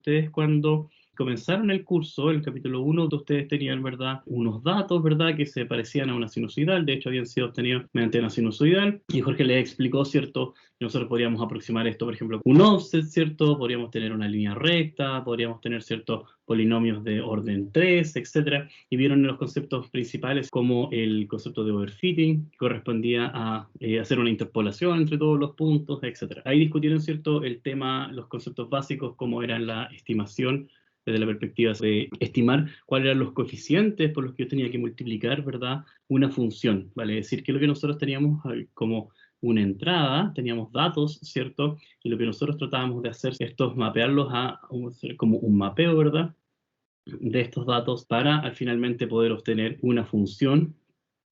ustedes cuando comenzaron el curso, el capítulo 1, ustedes tenían, ¿verdad?, unos datos, ¿verdad?, que se parecían a una sinusoidal, de hecho habían sido obtenidos mediante una sinusoidal, y Jorge les explicó, ¿cierto?, que nosotros podríamos aproximar esto, por ejemplo, un offset, ¿cierto?, podríamos tener una línea recta, podríamos tener, ¿cierto?, polinomios de orden 3, etcétera, y vieron los conceptos principales como el concepto de overfitting, que correspondía a hacer una interpolación entre todos los puntos, etcétera. Ahí discutieron, ¿cierto?, el tema, los conceptos básicos, como era la estimación, desde la perspectiva de estimar cuáles eran los coeficientes por los que yo tenía que multiplicar, ¿verdad?, una función, ¿vale? Es decir, que lo que nosotros teníamos como una entrada, teníamos datos, ¿cierto? Y lo que nosotros tratábamos de hacer es mapearlos como un mapeo, ¿verdad?, de estos datos para finalmente poder obtener una función,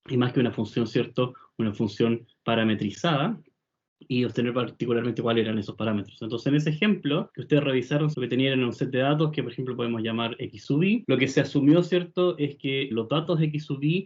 y más que una función, ¿cierto?, una función parametrizada, y obtener particularmente cuáles eran esos parámetros. Entonces, en ese ejemplo que ustedes revisaron, lo que tenían era un set de datos que, por ejemplo, podemos llamar x sub i. Lo que se asumió, ¿cierto?, es que los datos x sub i,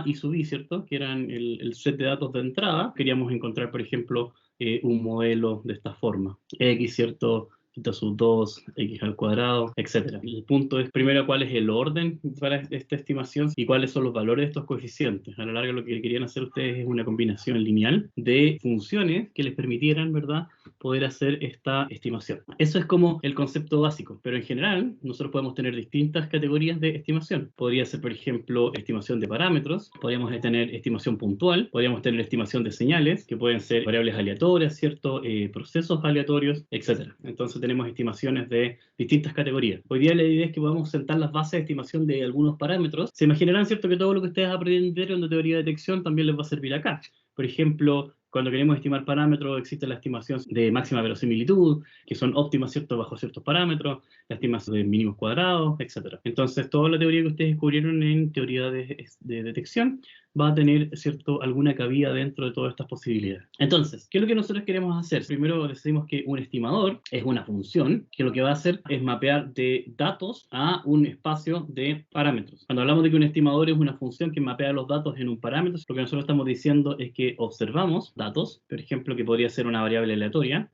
y sub i, ¿cierto?, que eran el set de datos de entrada, queríamos encontrar, por ejemplo, un modelo de esta forma. X, ¿cierto?, θ sub 2, x al cuadrado, etc. El punto es, primero, cuál es el orden para esta estimación y cuáles son los valores de estos coeficientes. A la larga, lo que querían hacer ustedes es una combinación lineal de funciones que les permitieran, ¿verdad?, poder hacer esta estimación. Eso es como el concepto básico, pero en general nosotros podemos tener distintas categorías de estimación. Podría ser, por ejemplo, estimación de parámetros, podríamos tener estimación puntual, podríamos tener estimación de señales, que pueden ser variables aleatorias, ¿cierto?, procesos aleatorios, etc. Entonces tenemos estimaciones de distintas categorías. Hoy día la idea es que podamos sentar las bases de estimación de algunos parámetros. Se imaginarán, ¿cierto?, que todo lo que ustedes aprendieron de teoría de detección también les va a servir acá. Por ejemplo, cuando queremos estimar parámetros, existe la estimación de máxima verosimilitud, que son óptimas, ¿cierto?, bajo ciertos parámetros, la estimación de mínimos cuadrados, etc. Entonces, toda la teoría que ustedes descubrieron en teoría de detección va a tener, ¿cierto?, alguna cabida dentro de todas estas posibilidades. Entonces, ¿qué es lo que nosotros queremos hacer? Primero decimos que un estimador es una función que lo que va a hacer es mapear de datos a un espacio de parámetros. Cuando hablamos de que un estimador es una función que mapea los datos en un parámetro, lo que nosotros estamos diciendo es que observamos datos, por ejemplo, que podría ser una variable aleatoria,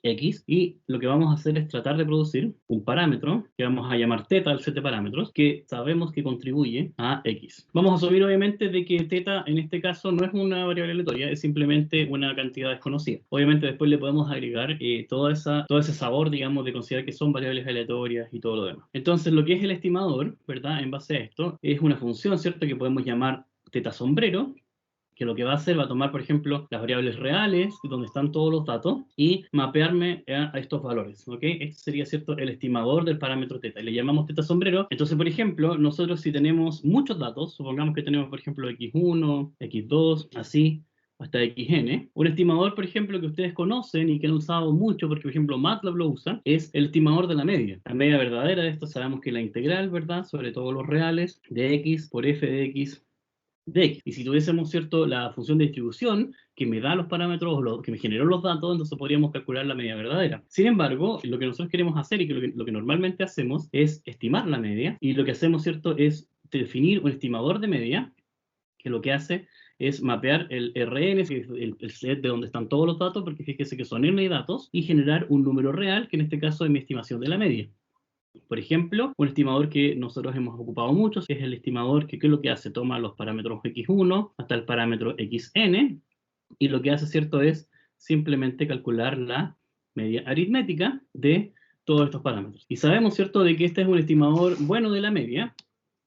X, y lo que vamos a hacer es tratar de producir un parámetro que vamos a llamar θ al set de parámetros, que sabemos que contribuye a X. Vamos a asumir obviamente de que θ en este caso no es una variable aleatoria, es simplemente una cantidad desconocida. Obviamente después le podemos agregar todo ese sabor, digamos, de considerar que son variables aleatorias y todo lo demás. Entonces lo que es el estimador, ¿verdad?, en base a esto, es una función, ¿cierto?, que podemos llamar θ sombrero, que lo que va a hacer va a tomar, por ejemplo, las variables reales, donde están todos los datos, y mapearme a estos valores, ¿ok? Este sería, ¿cierto?, el estimador del parámetro θ, y le llamamos θ sombrero. Entonces, por ejemplo, nosotros si tenemos muchos datos, supongamos que tenemos, por ejemplo, x1, x2, así, hasta xn. Un estimador, por ejemplo, que ustedes conocen y que han usado mucho, porque, por ejemplo, MATLAB lo usa, es el estimador de la media. La media verdadera de esto sabemos que la integral, ¿verdad?, sobre todos los reales, de x por f de x de x. Y si tuviésemos, ¿cierto?, la función de distribución que me da los parámetros o que me generó los datos, entonces podríamos calcular la media verdadera. Sin embargo, lo que nosotros queremos hacer y que lo que normalmente hacemos es estimar la media, y lo que hacemos, ¿cierto?, es definir un estimador de media que lo que hace es mapear el RN, que es el set de donde están todos los datos, porque fíjese que son n datos, y generar un número real, que en este caso es mi estimación de la media. Por ejemplo, un estimador que nosotros hemos ocupado mucho es el estimador que, ¿qué es lo que hace? Toma los parámetros x1 hasta el parámetro xn, y lo que hace, ¿cierto?, es simplemente calcular la media aritmética de todos estos parámetros. Y sabemos, ¿cierto?, de que este es un estimador bueno de la media.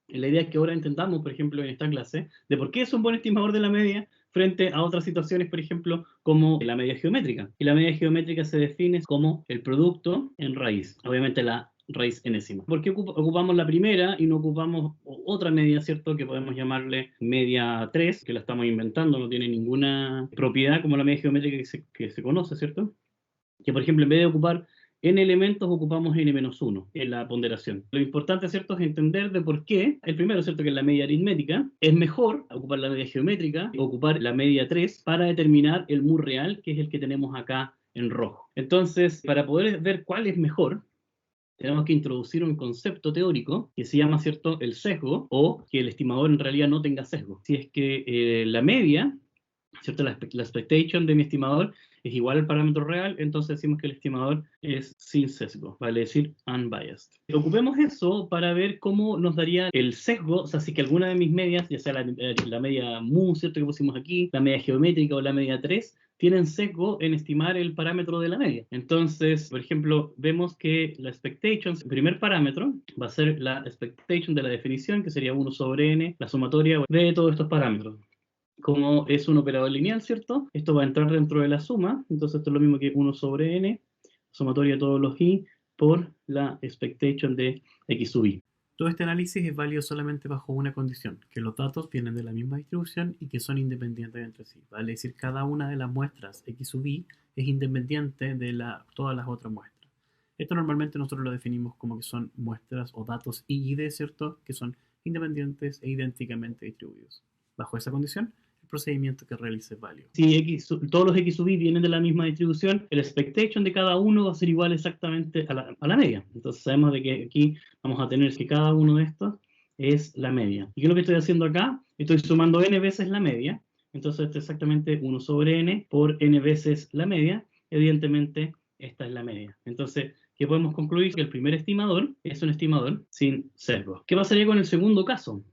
Y la idea es que ahora entendamos, por ejemplo, en esta clase, de por qué es un buen estimador de la media frente a otras situaciones, por ejemplo, como la media geométrica. Y la media geométrica se define como el producto en raíz. Obviamente la raíz enésima. ¿Por qué ocupamos la primera y no ocupamos otra media, ¿cierto?, que podemos llamarle media 3, que la estamos inventando, no tiene ninguna propiedad como la media geométrica que se conoce, ¿cierto? Que, por ejemplo, en vez de ocupar n elementos, ocupamos n-1 en la ponderación. Lo importante, ¿cierto?, es entender de por qué, el primero, ¿cierto?, que es la media aritmética, es mejor ocupar la media geométrica, ocupar la media 3 para determinar el mu real, que es el que tenemos acá en rojo. Entonces, para poder ver cuál es mejor, tenemos que introducir un concepto teórico que se llama, ¿cierto?, el sesgo, o que el estimador en realidad no tenga sesgo. Si es que la media, ¿cierto?, la expectation de mi estimador es igual al parámetro real, entonces decimos que el estimador es sin sesgo, vale decir unbiased. Ocupemos eso para ver cómo nos daría el sesgo, o sea, si que alguna de mis medias, ya sea la media mu, ¿cierto? Que pusimos aquí, la media geométrica o la media 3, tienen sesgo en estimar el parámetro de la media. Entonces, por ejemplo, vemos que la expectation, el primer parámetro, va a ser la expectation de la definición, que sería 1 sobre n, la sumatoria de todos estos parámetros. Como es un operador lineal, ¿cierto? Esto va a entrar dentro de la suma, entonces esto es lo mismo que 1 sobre n, sumatoria de todos los i, por la expectation de x sub i. Todo este análisis es válido solamente bajo una condición, que los datos vienen de la misma distribución y que son independientes entre sí. Vale decir, cada una de las muestras x sub i es independiente de todas las otras muestras. Esto normalmente nosotros lo definimos como que son muestras o datos I y D, ¿cierto? Que son independientes e idénticamente distribuidos. Bajo esa condición, el procedimiento que realice es válido. Si todos los x sub i vienen de la misma distribución, el expectation de cada uno va a ser igual exactamente a la media. Entonces sabemos de que aquí vamos a tener que cada uno de estos es la media. ¿Y qué es lo que estoy haciendo acá? Estoy sumando n veces la media. Entonces esto es exactamente 1 sobre n por n veces la media. Evidentemente, esta es la media. Entonces, ¿qué podemos concluir? Que el primer estimador es un estimador sin sesgo. ¿Qué pasaría con el segundo caso?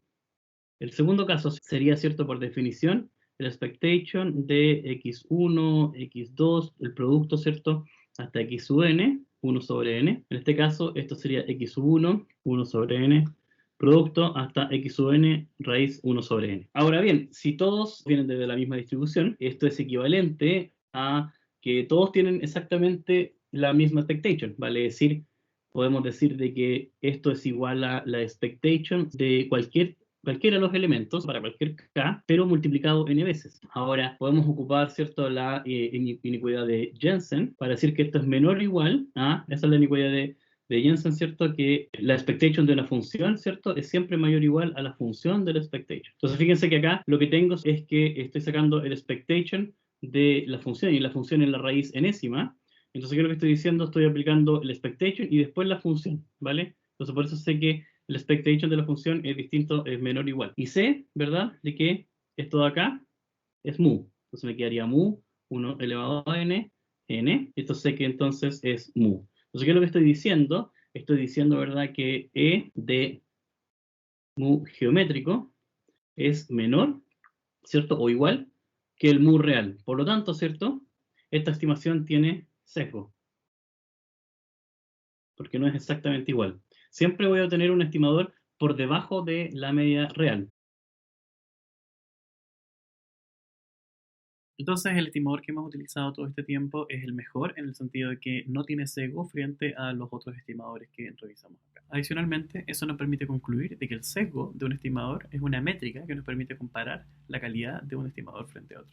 El segundo caso sería, ¿cierto? Por definición, el expectation de x1, x2, el producto, ¿cierto? Hasta x sub n, 1 sobre n. En este caso, esto sería x sub 1, 1 sobre n, producto hasta x sub n raíz 1 sobre n. Ahora bien, si todos vienen desde la misma distribución, esto es equivalente a que todos tienen exactamente la misma expectation, vale decir, podemos decir de que esto es igual a la expectation de cualquiera de los elementos para cualquier k, pero multiplicado n veces. Ahora podemos ocupar, ¿cierto?, la inicuidad de Jensen para decir que esto es menor o igual a, esa es la inicuidad de Jensen, ¿cierto?, que la expectation de una función, ¿cierto?, es siempre mayor o igual a la función de la expectation. Entonces fíjense que acá lo que tengo es que estoy sacando el expectation de la función, y la función es la raíz enésima. Entonces, ¿qué es lo que estoy diciendo? Estoy aplicando el expectation y después la función, ¿vale? Entonces, por eso sé que el expectation de la función es distinto, es menor o igual. Y sé, ¿verdad?, de que esto de acá es mu. Entonces me quedaría mu 1 elevado a n, n. Esto sé que entonces es mu. Entonces, ¿qué es lo que estoy diciendo? Estoy diciendo, ¿verdad?, que e de mu geométrico es menor, ¿cierto?, o igual que el mu real. Por lo tanto, ¿cierto?, esta estimación tiene sesgo, porque no es exactamente igual. Siempre voy a tener un estimador por debajo de la media real. Entonces, el estimador que hemos utilizado todo este tiempo es el mejor en el sentido de que no tiene sesgo frente a los otros estimadores que revisamos acá. Adicionalmente, eso nos permite concluir de que el sesgo de un estimador es una métrica que nos permite comparar la calidad de un estimador frente a otro.